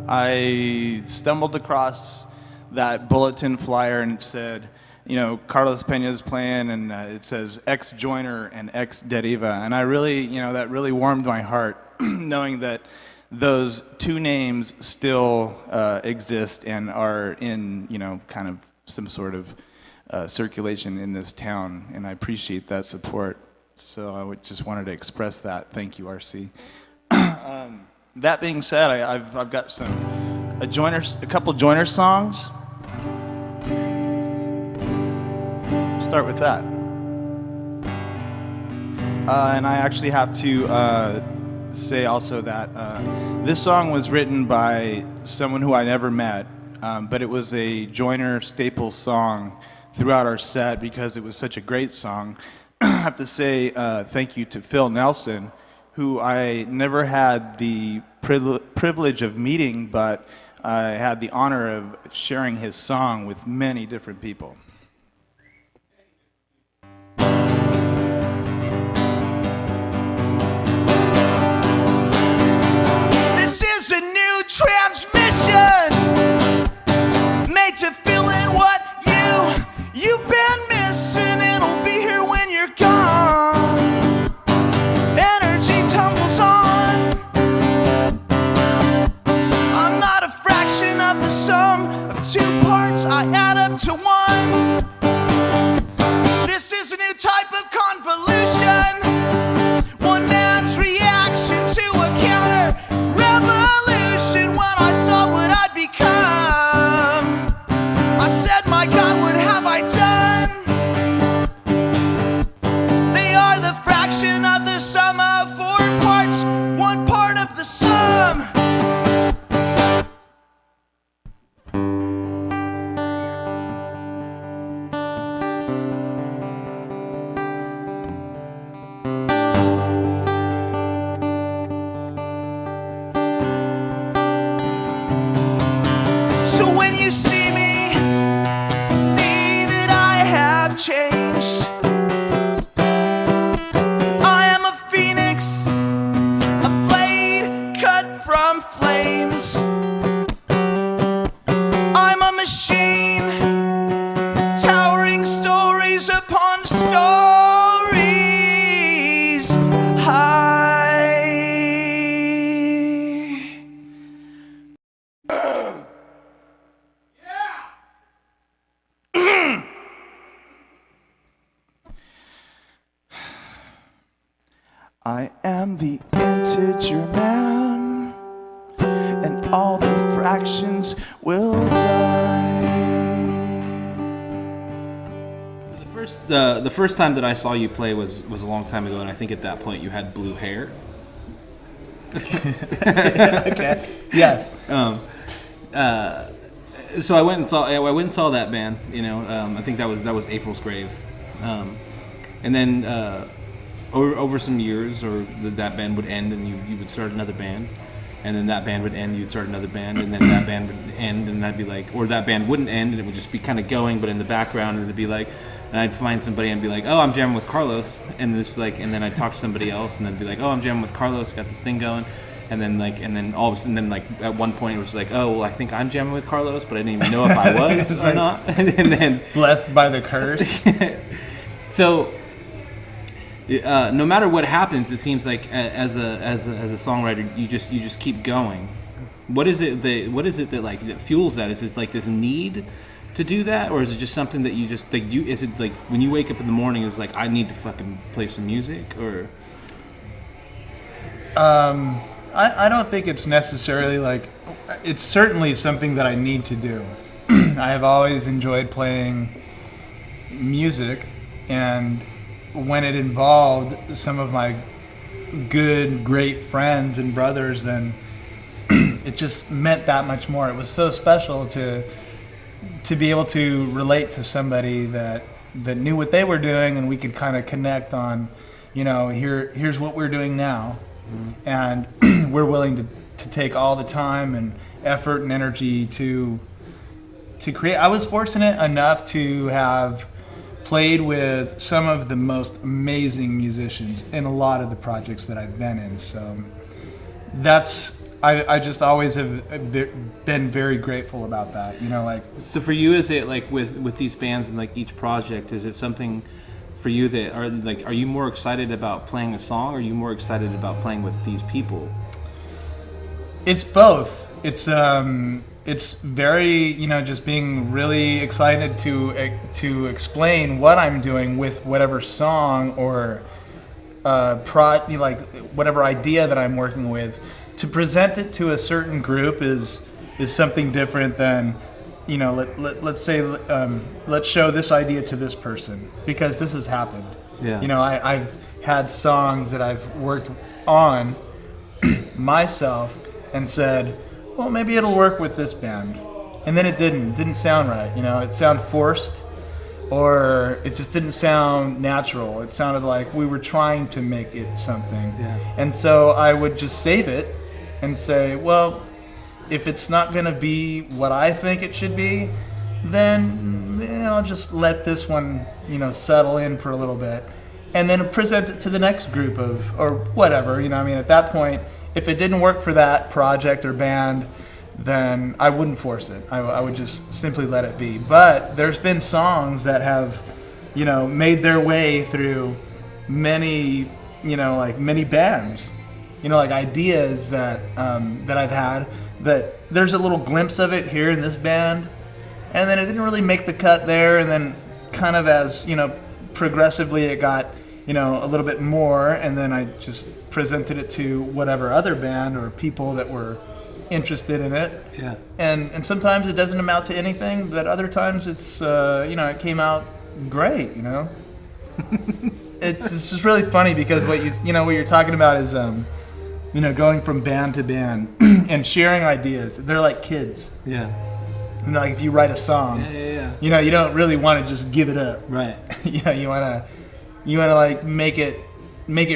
I stumbled across that bulletin flyer and it said, Carlos Pena is playing, and it says ex-Joiner and ex-Deriva. And I really, that really warmed my heart, knowing that those two names still exist and are in, kind of some sort of circulation in this town. And I appreciate that support. So just wanted to express that. Thank you, RC. That being said, I've got a couple Joiner songs. Start with that. And I actually have to say also that this song was written by someone who I never met, but it was a Joiner staple song throughout our set because it was such a great song. I have to say thank you to Phil Nelson, who I never had the privilege of meeting, but I had the honor of sharing his song with many different people. This is a new transmission made to fill in what you've been missing. It'll be here when you're gone. Energy tumbles on. I'm not a fraction of the sum of two parts. I add up to one. This is a new type of convolution. One man's reaction to a counter revolution. When I saw what I'd become, I said, my God, what have I done? They are the fraction of the sum of four parts, one part of the sum. So when you see me, see that I have changed. I am a phoenix, a blade cut from flames. I'm a machine, towering stories upon stories high. I am the integer man, and all the fractions will die. So the first time that I saw you play was a long time ago, and I think at that point you had blue hair. Okay. Yes. So I went and saw that band. I think that was April's Grave, and then. Over some years, that band would end, and you would start another band, and then that band would end, you'd start another band, and then that band would end, and I'd be like, or that band wouldn't end, and it would just be kind of going, but in the background, and it'd be like, and I'd find somebody and be like, oh, I'm jamming with Carlos, and then I'd talk to somebody else, and then be like, oh, I'm jamming with Carlos, got this thing going, and then all of a sudden, at one point it was like, oh, well, I think I'm jamming with Carlos, but I didn't even know if I was or not, and then Blessed by the curse. So. No matter what happens, it seems like as a songwriter, you just keep going. What is it that fuels that? Is it like this need to do that, or is it just something that you just like? Is it like when you wake up in the morning, it's like I need to fucking play some music, or? I don't think it's necessarily like. It's certainly something that I need to do. I have always enjoyed playing music, and when it involved some of my great friends and brothers, then it just meant that much more. It was so special to be able to relate to somebody that knew what they were doing, and we could kind of connect on, here's what we're doing now, and we're willing to take all the time and effort and energy to create. I was fortunate enough to have played with some of the most amazing musicians in a lot of the projects that I've been in. So I just always have been very grateful about that. You know, like. So for you, is it like with these bands and like each project, is it something for you that are you more excited about playing a song, or are you more excited about playing with these people? It's both. It's very, you know, just being really excited to explain what I'm doing with whatever song or like whatever idea that I'm working with. To present it to a certain group is something different than, you know, let's say let's show this idea to this person because this has happened. Yeah. You know, I've had songs that I've worked on myself and said, well, maybe it'll work with this band, and then it didn't sound right. You know, it sounded forced, or it just didn't sound natural. It sounded like we were trying to make it something. Yeah. And so I would just save it and say, well, if it's not going to be what I think it should be, then I'll just let this one, you know, settle in for a little bit, and then present it to the next group or whatever. You know, I mean, at that point, if it didn't work for that project or band, then I wouldn't force it. I would just simply let it be. But there's been songs that have, you know, made their way through many, you know, like many bands, you know, like ideas that that I've had, that there's a little glimpse of it here in this band, and then it didn't really make the cut there, and then kind of as, you know, progressively it got, you know, a little bit more, and then I just presented it to whatever other band or people that were interested in it. Yeah. And sometimes it doesn't amount to anything, but other times it's you know, it came out great, you know. it's just really funny because what you're talking about is you know, going from band to band and sharing ideas. They're like kids. Yeah. You know, like if you write a song, Yeah. you know, you don't really want to just give it up. Right. You know, you want to like make it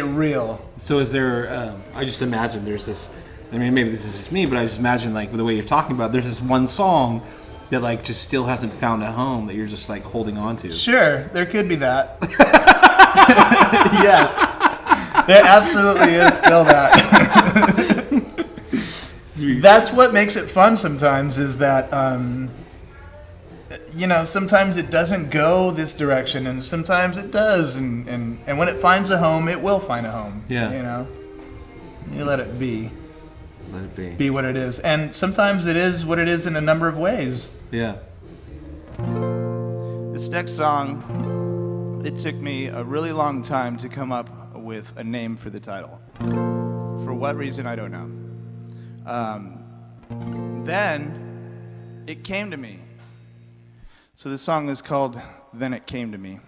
real. So is there? I just imagine there's this. I mean, maybe this is just me, but I just imagine like the way you're talking about. There's this one song that like just still hasn't found a home that you're just like holding on to. Sure, there could be that. Yes, there absolutely is still that. That's what makes it fun sometimes, is that you know, sometimes it doesn't go this direction, and sometimes it does, and when it finds a home, it will find a home. Yeah. You know, you let it be. Let it be. Be what it is, and sometimes it is what it is in a number of ways. Yeah. This next song, it took me a really long time to come up with a name for the title. For what reason, I don't know. Then it came to me. So the song is called Then It Came to Me.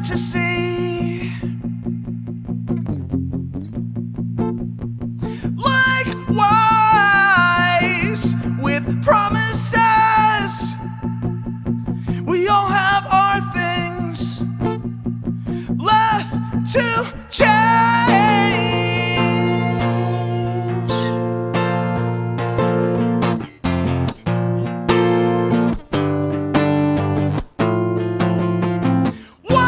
To see, likewise with promises, we all have our things left to change. One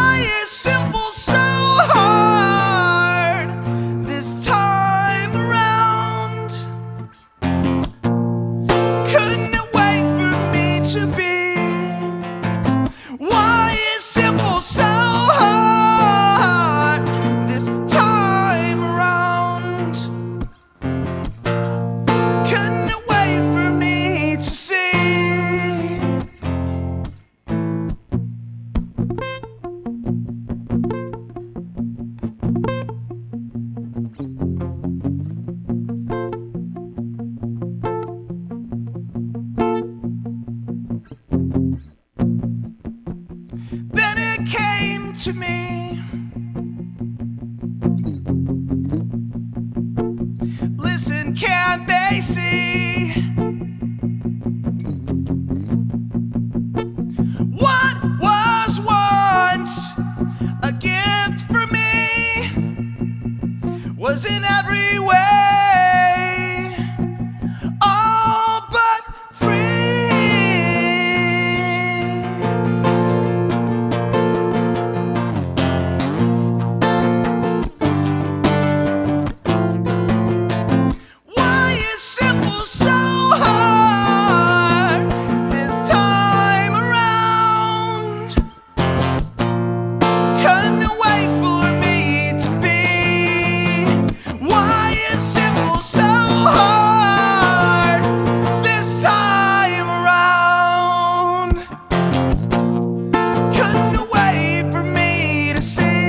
Stacy. What was once a gift for me was in every way all but free. Why is simple so hard this time around? Couldn't wait for me to be. Why is simple so hard this time around? Couldn't wait for me to see.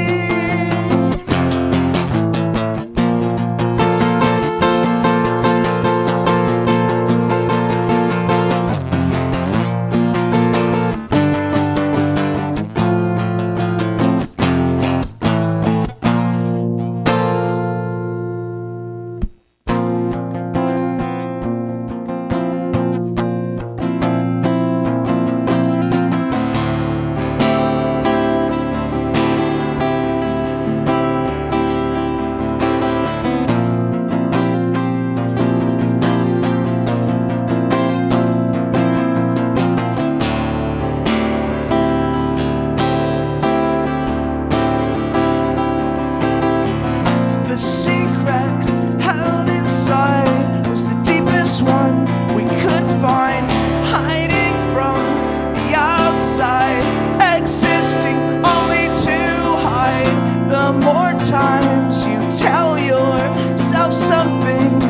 The secret held inside was the deepest one we could find, hiding from the outside, existing only to hide. The more times you tell yourself something,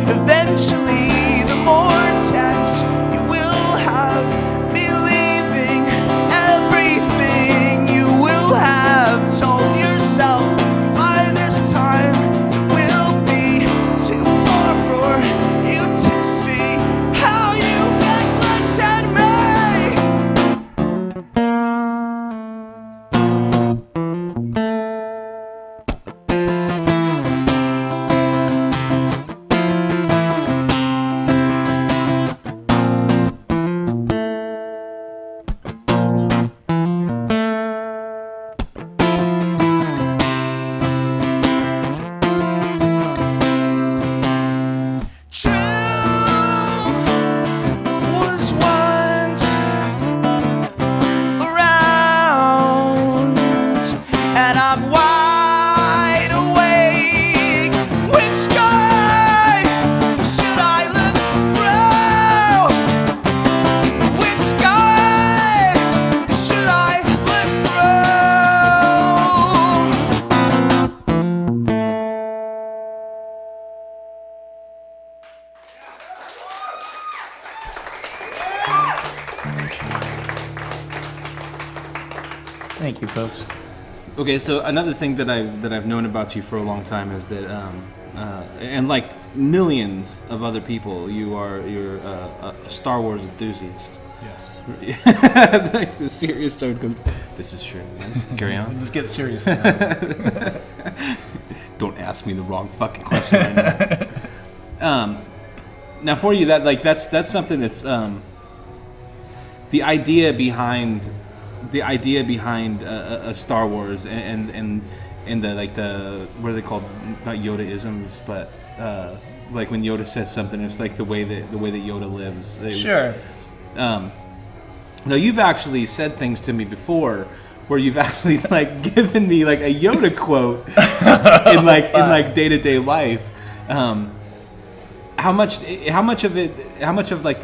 eventually the more chance you will have believing everything you will have told yourself. By this time it will be too far for you to see how you neglected me. True was once around, and I'm wide awake. Which sky should I look through? Which sky should I look through? Thank you, folks. Okay, so another thing that I've known about you for a long time is that, and like millions of other people, you're a Star Wars enthusiast. Yes. Like the serious tone comes. This is true. Yes. Carry on. Let's get serious now. Don't ask me the wrong fucking question right now. Now for you, that's something that's the idea behind a Star Wars and the what are they called? Not Yoda-isms, but like when Yoda says something, it's like the way that Yoda lives. Sure. Now you've actually said things to me before where you've actually like given me like a Yoda quote in day-to-day life. How much of like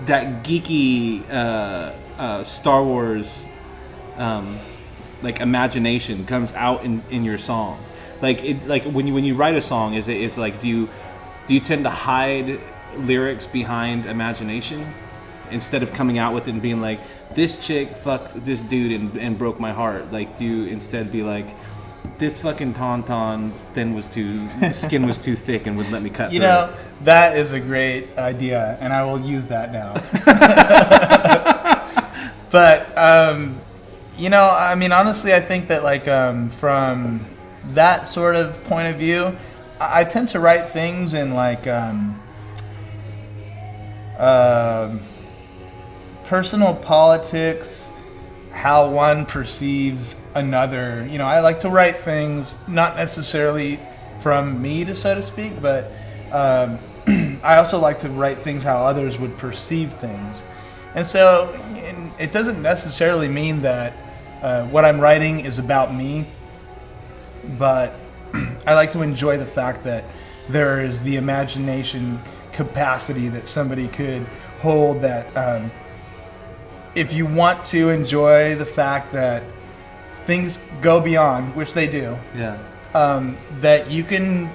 that geeky Star Wars like imagination comes out in your song? Like when you write a song, it's like do you tend to hide lyrics behind imagination instead of coming out with it and being like, this chick fucked this dude and broke my heart? Like, do you instead be like, this fucking tauntaun's skin was too thick and wouldn't let me cut through? You know, that is a great idea, and I will use that now. But, you know, I mean, honestly, I think that, like, from that sort of point of view, I tend to write things in like personal politics, how one perceives another. You know, I like to write things not necessarily from me, to so to speak, but I also like to write things how others would perceive things. And so it doesn't necessarily mean that what I'm writing is about me, but I like to enjoy the fact that there is the imagination capacity that somebody could hold, that if you want to enjoy the fact that things go beyond, which they do, that you can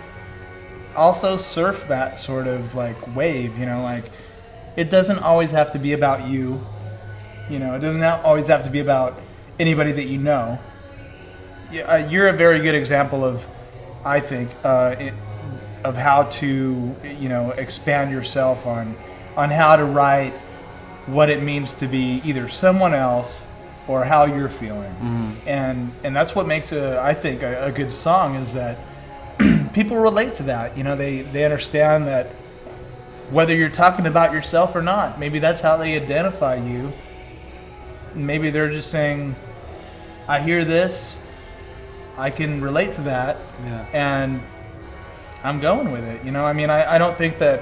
also surf that sort of like wave, you know, like it doesn't always have to be about you, you know, it doesn't always have to be about anybody that you know. You're a very good example of, I think, of how to, you know, expand yourself on how to write what it means to be either someone else or how you're feeling. And that's what makes I think a good song, is that people relate to that. You know, they understand that whether you're talking about yourself or not, maybe that's how they identify you. Maybe they're just saying, I hear this, I can relate to that, and I'm going with it. You know, I mean, I don't think that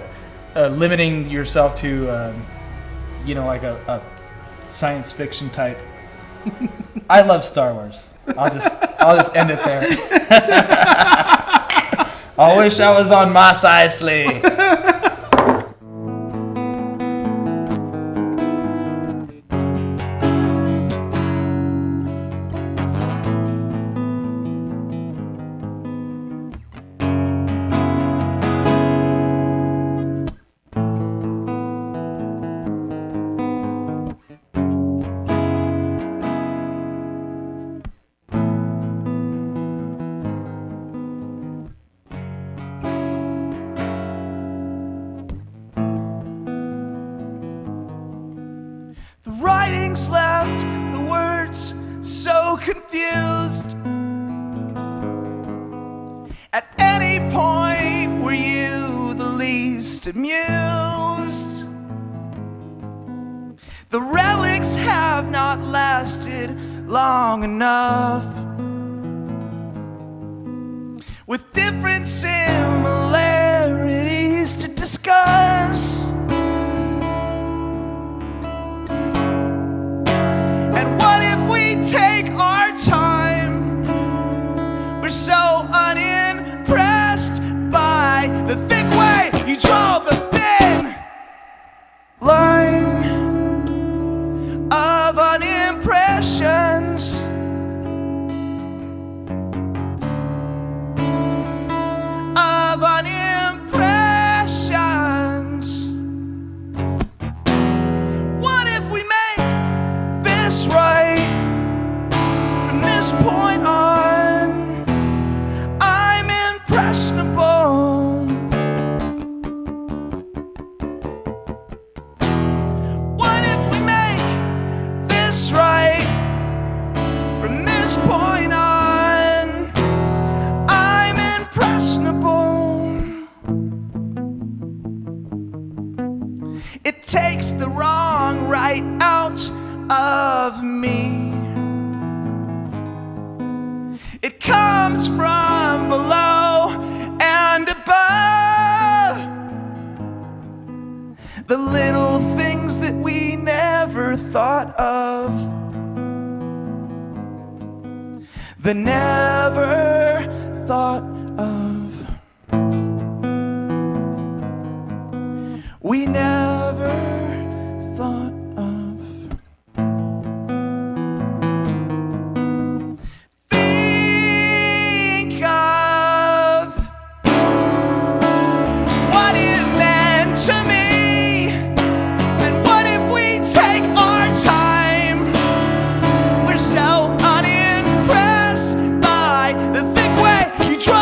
limiting yourself to, you know, like a science fiction type. I love Star Wars. I'll just end it there. I wish I was on Mos Eisley. The writings left the words so confused. At any point were you the least amused? The relics have not lasted long enough, with different similarities to discuss. Take our time. We're so unimpressed by the thick way you draw the thin line of unimpressions. Of unimpressions. What if we make this right? Point on, I'm impressionable. What if we make this right? From this point on, I'm impressionable. It takes the wrong right out of me. It comes from below and above. The little things that we never thought of. The never thought of. We never thought of. To me, and what if we take our time? We're so unimpressed by the thick way you draw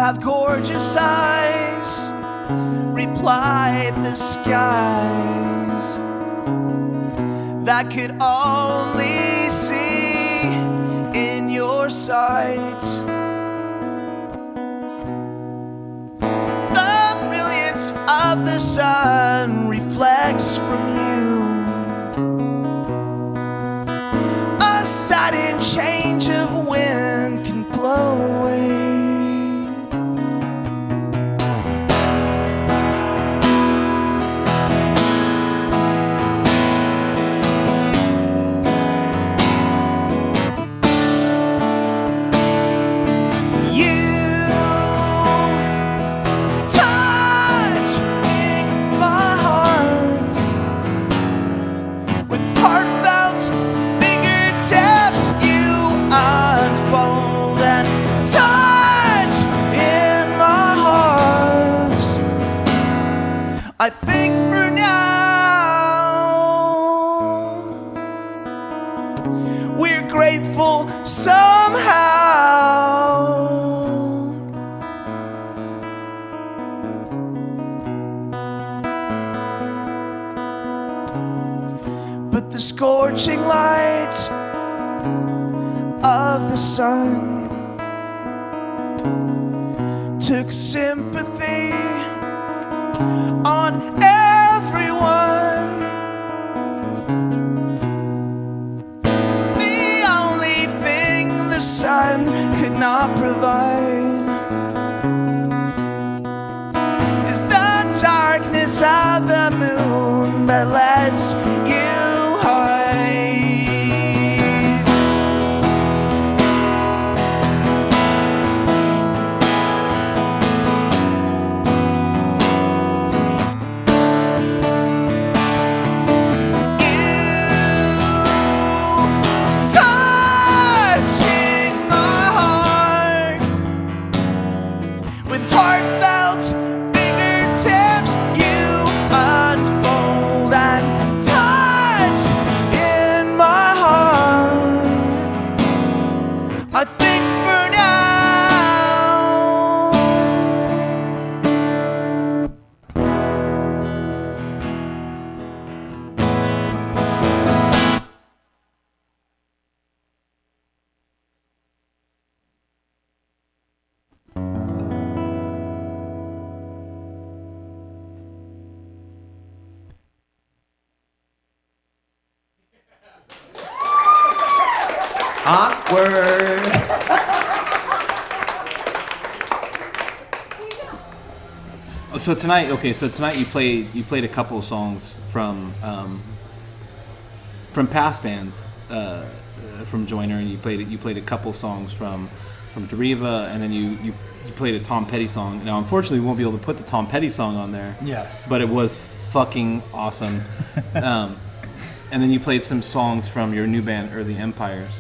have gorgeous eyes, replied the skies, that could only see in your sight the brilliance of the sun reflects from you. A sudden change of wind can blow away. I think for now we're grateful somehow. But the scorching light of the sun took sympathy on everyone. The only thing the sun could not provide is the darkness of the moon that lets you hide. Awkward. So tonight you played a couple of songs from past bands, from Joyner, and you played a couple songs from Deriva, and then you played a Tom Petty song. Now, unfortunately, we won't be able to put the Tom Petty song on there. Yes. But it was fucking awesome. And then you played some songs from your new band, Early Empires.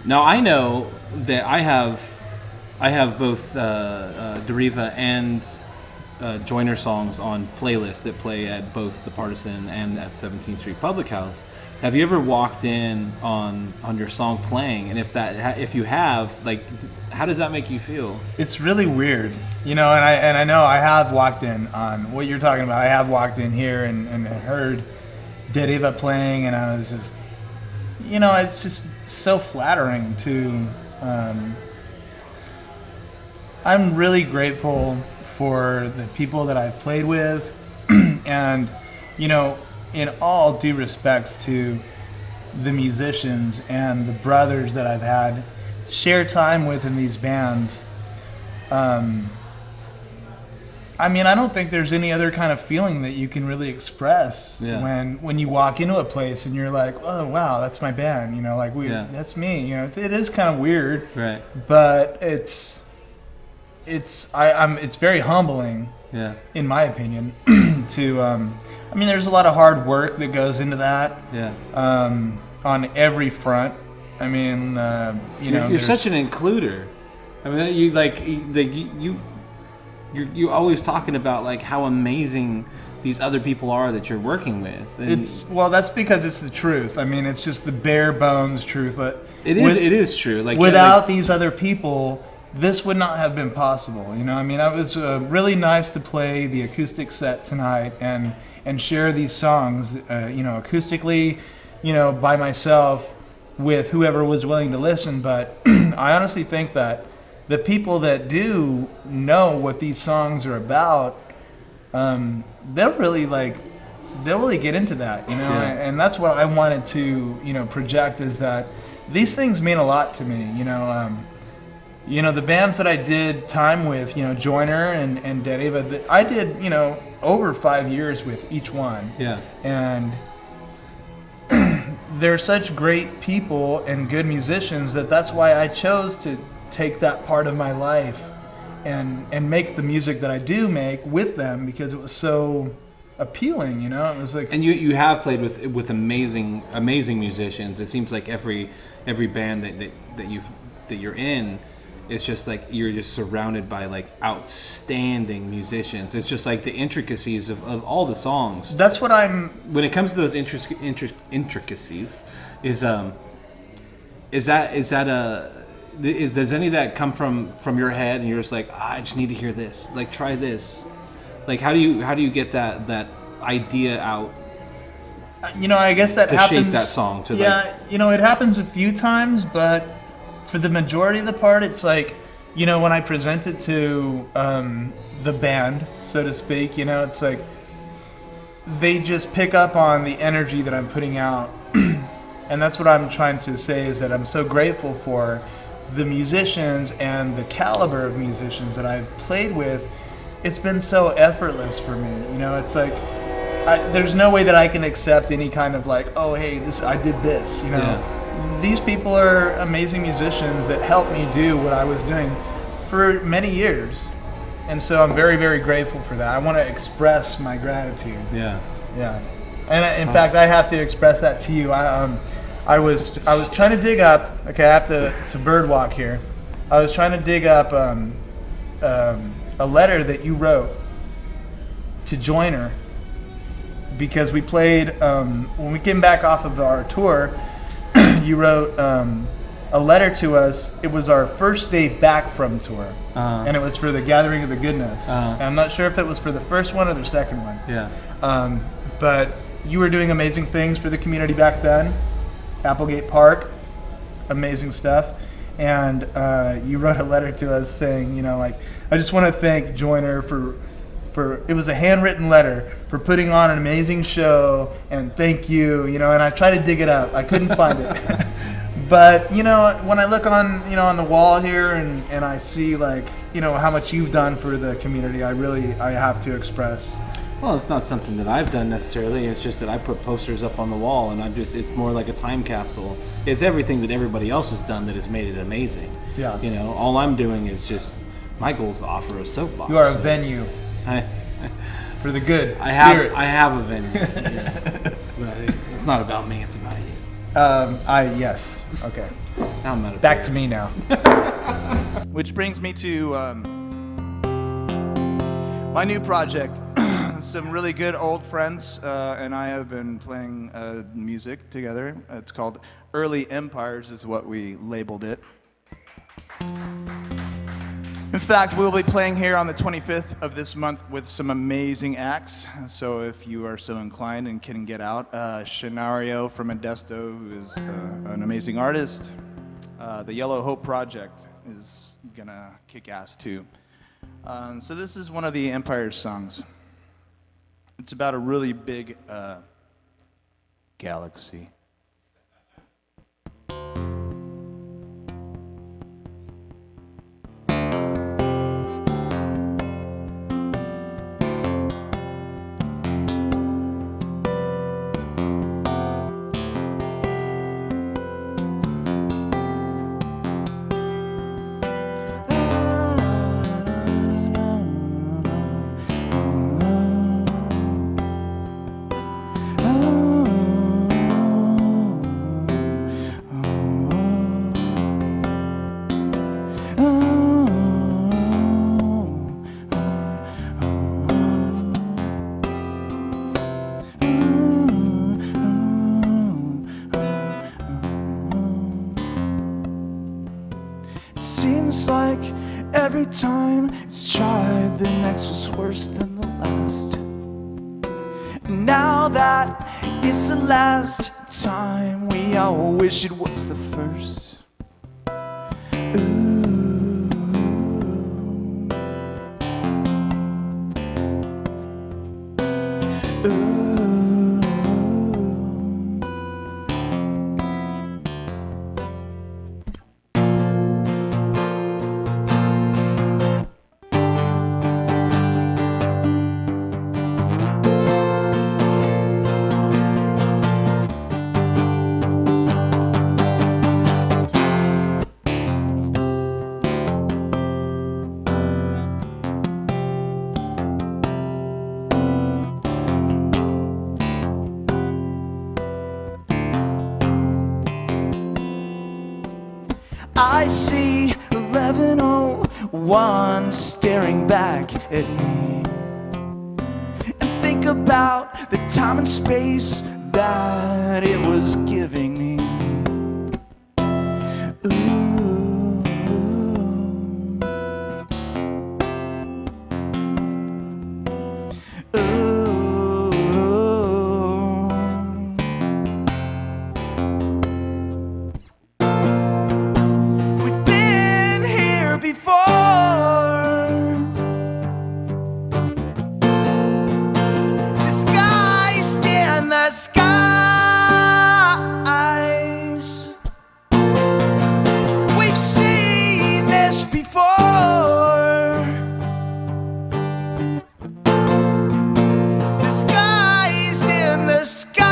Now I know that I have both Deriva and Joyner songs on playlists that play at both the Partisan and at 17th Street Public House. Have you ever walked in on your song playing? And if you have, like, how does that make you feel? It's really weird, you know. And I know I have walked in on what you're talking about. I have walked in here and heard Deriva playing, and I was just, you know, it's just so flattering to. I'm really grateful for the people that I've played with, and, you know, in all due respects to the musicians and the brothers that I've had share time with in these bands. I mean, I don't think there's any other kind of feeling that you can really express when you walk into a place and you're like, oh wow, that's my band, you know, like that's me, you know. It is kind of weird, right? But it's very humbling, in my opinion, to I mean, there's a lot of hard work that goes into that, on every front. I mean, you're such an includer. I mean, you're always talking about like how amazing these other people are that you're working with. And that's because it's the truth. I mean, it's just the bare bones truth. But it is true. Like without these other people, this would not have been possible. You know, I mean, it was really nice to play the acoustic set tonight and share these songs, you know, acoustically, you know, by myself with whoever was willing to listen. But I honestly think that the people that do know what these songs are about, they'll really get into that, you know. Yeah. And that's what I wanted to, you know, project, is that these things mean a lot to me, you know. You know, the bands that I did time with, you know, Joyner and Dead Ava, I did, you know, over 5 years with each one. Yeah. And they're such great people and good musicians that's why I chose to take that part of my life and make the music that I do make with them, because it was so appealing, you know. It was like, And you have played with amazing musicians. It seems like every band that you're in, it's just like you're just surrounded by like outstanding musicians. It's just like the intricacies of all the songs. that's what I'm. When it comes to those intricacies, does any of that come from your head and you're just like, I just need to hear this, like try this, like how do you get that idea out You know, I guess that to happens. shape that song to Yeah, you know, it happens a few times, but for the majority of the part, it's like, you know, when I present it to the band, so to speak, you know, it's like they just pick up on the energy that I'm putting out. And that's what I'm trying to say, is that I'm so grateful for the musicians and the caliber of musicians that I've played with. It's been so effortless for me, you know. It's like there's no way that I can accept any kind of like, oh, hey, I did this, you know. Yeah. These people are amazing musicians that helped me do what I was doing for many years, and so I'm very, very grateful for that. I want to express my gratitude. Yeah. Yeah, and in fact, I have to express that to you. I was trying to dig up. Okay, I have to bird walk here. I was trying to dig up a letter that you wrote to Joyner, because we played when we came back off of our tour. You wrote a letter to us. It was our first day back from tour, and it was for the Gathering of the Goodness. And I'm not sure if it was for the first one or the second one. Yeah. But you were doing amazing things for the community back then. Applegate Park, amazing stuff. And you wrote a letter to us saying, you know, like, I just want to thank Joyner for it was a handwritten letter, for putting on an amazing show, and thank you, you know. And I tried to dig it up. I couldn't find it. But, you know, when I look on, you know, on the wall here and I see, like, you know, how much you've done for the community, I have to express. Well, it's not something that I've done necessarily. It's just that I put posters up on the wall, and it's more like a time capsule. It's everything that everybody else has done that has made it amazing. Yeah. You know, all I'm doing is just, my goal is to offer a soapbox. You are a venue I for the good I spirit. have a venue. Yeah. But it's not about me, it's about you. Yes. Okay. Now I'm out of Back beer. to me now. Which brings me to my new project. Some really good old friends and I have been playing music together. It's called Early Empires, is what we labeled it. In fact, we'll be playing here on the 25th of this month with some amazing acts. So if you are so inclined and can get out, Scenario from Modesto, who is an amazing artist. The Yellow Hope Project is gonna kick ass too. So this is one of the Empires songs. It's about a really big galaxy. Seems like Every time it's tried, the next was worse than the last. And now that it's the last time, we all wish it was the first. Ooh. Ooh. I see 1101 staring back at me, and think about the time and space that it was giving me. Ooh. Ooh. Disguised in the skies, we've seen this before. Disguised in the skies.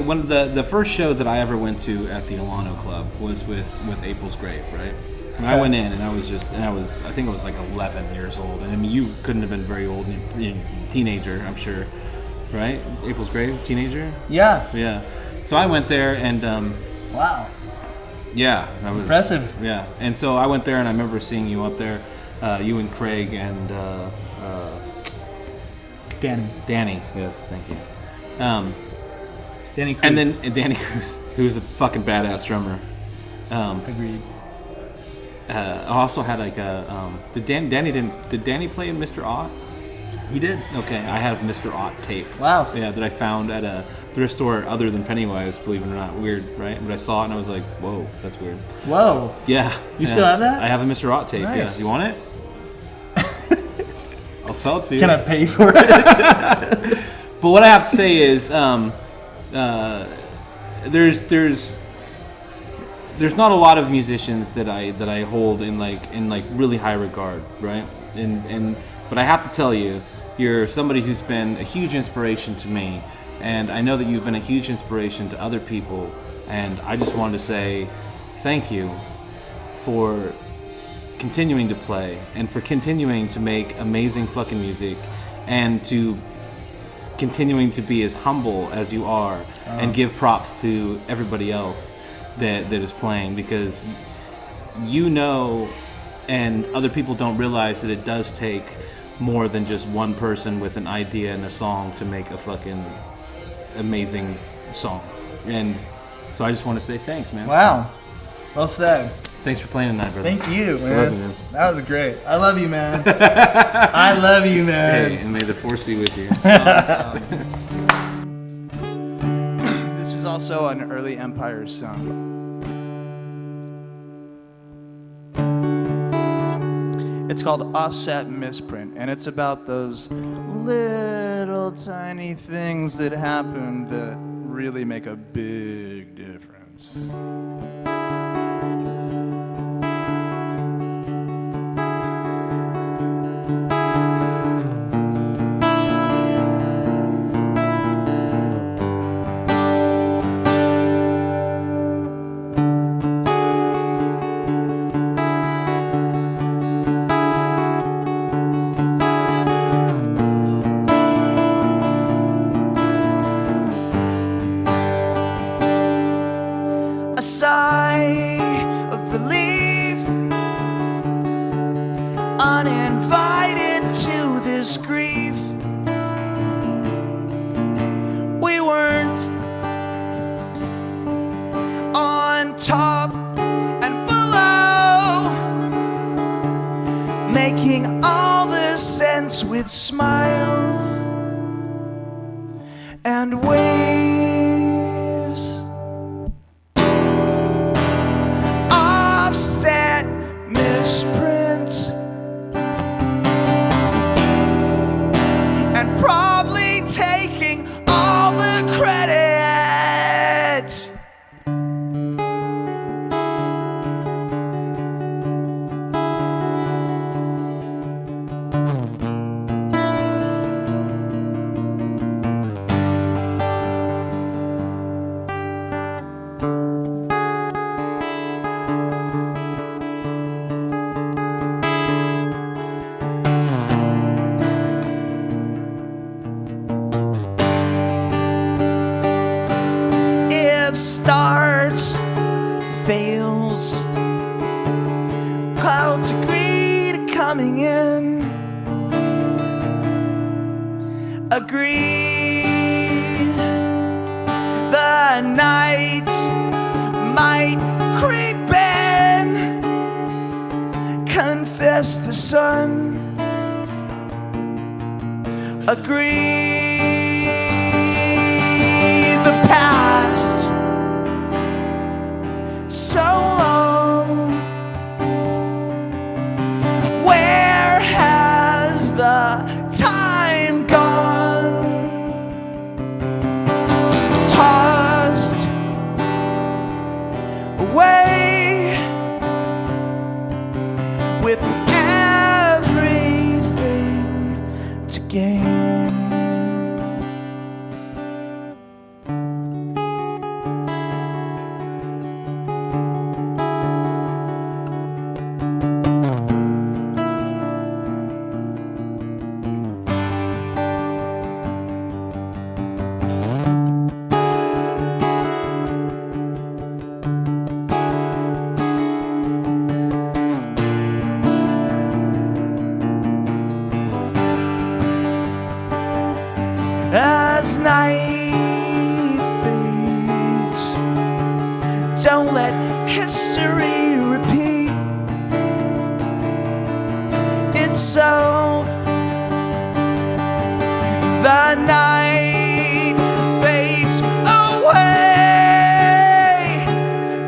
When the first show that I ever went to at the Alano Club was with April's Grave, right? And I went in and I think I was like 11 years old, and I mean you couldn't have been very old, teenager, I'm sure, right? April's Grave, teenager. Yeah. So I went there and Wow. yeah, that was Impressive. Yeah, and so I went there and I remember seeing you up there, you and Craig and Danny. Yes, thank you. Danny Cruz. And then Danny Cruz, who's a fucking badass drummer. Agreed. I also had like a did Danny play in Mr. Ott? He did. Okay, I have Mr. Ott tape. Wow. Yeah, that I found at a thrift store other than Pennywise, believe it or not. Weird, right? But I saw it and I was like, whoa, that's weird. Whoa. Yeah. You still have that? I have a Mr. Ott tape. Nice. Yeah. You want it? I'll sell it to you. Can I pay for it? But what I have to say is, there's not a lot of musicians that I hold in really high regard, right? But I have to tell you, you're somebody who's been a huge inspiration to me, and I know that you've been a huge inspiration to other people, and I just wanted to say thank you for continuing to play and for continuing to make amazing fucking music and to continuing to be as humble as you are and give props to everybody else that is playing, because you know, and other people don't realize that it does take more than just one person with an idea and a song to make a fucking amazing song. And so I just want to say thanks, man. Wow. Well said. Thanks for playing tonight, brother. Thank you, man. I love you, man. That was great. I love you, man. I love you, man. Hey, and may the force be with you. This is also an early Empire song. It's called Offset Misprint, and it's about those little tiny things that happen that really make a big difference. A sigh of relief, uninvited to this grief. We weren't on top and below, making all the sense with smiles and waves. Offset misprint, and probably taking all the credit. If start fails, clouds agree to coming in. Agreed, the night might creep in. Confess the sun. Agreed, the past so long. Where has the time gone? Tossed away with everything to gain. As night fades, don't let history repeat itself. The night fades away,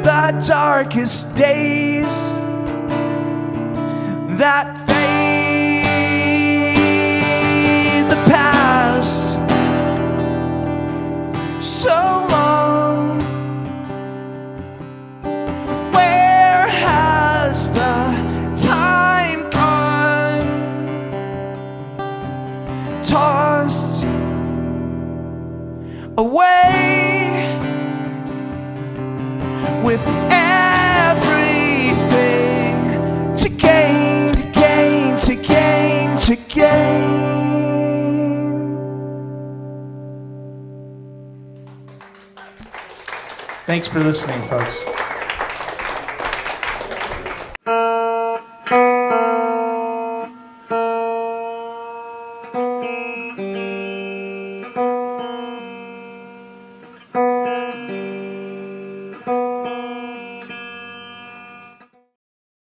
the darkest days that fade, the past so long. Thanks for listening, folks.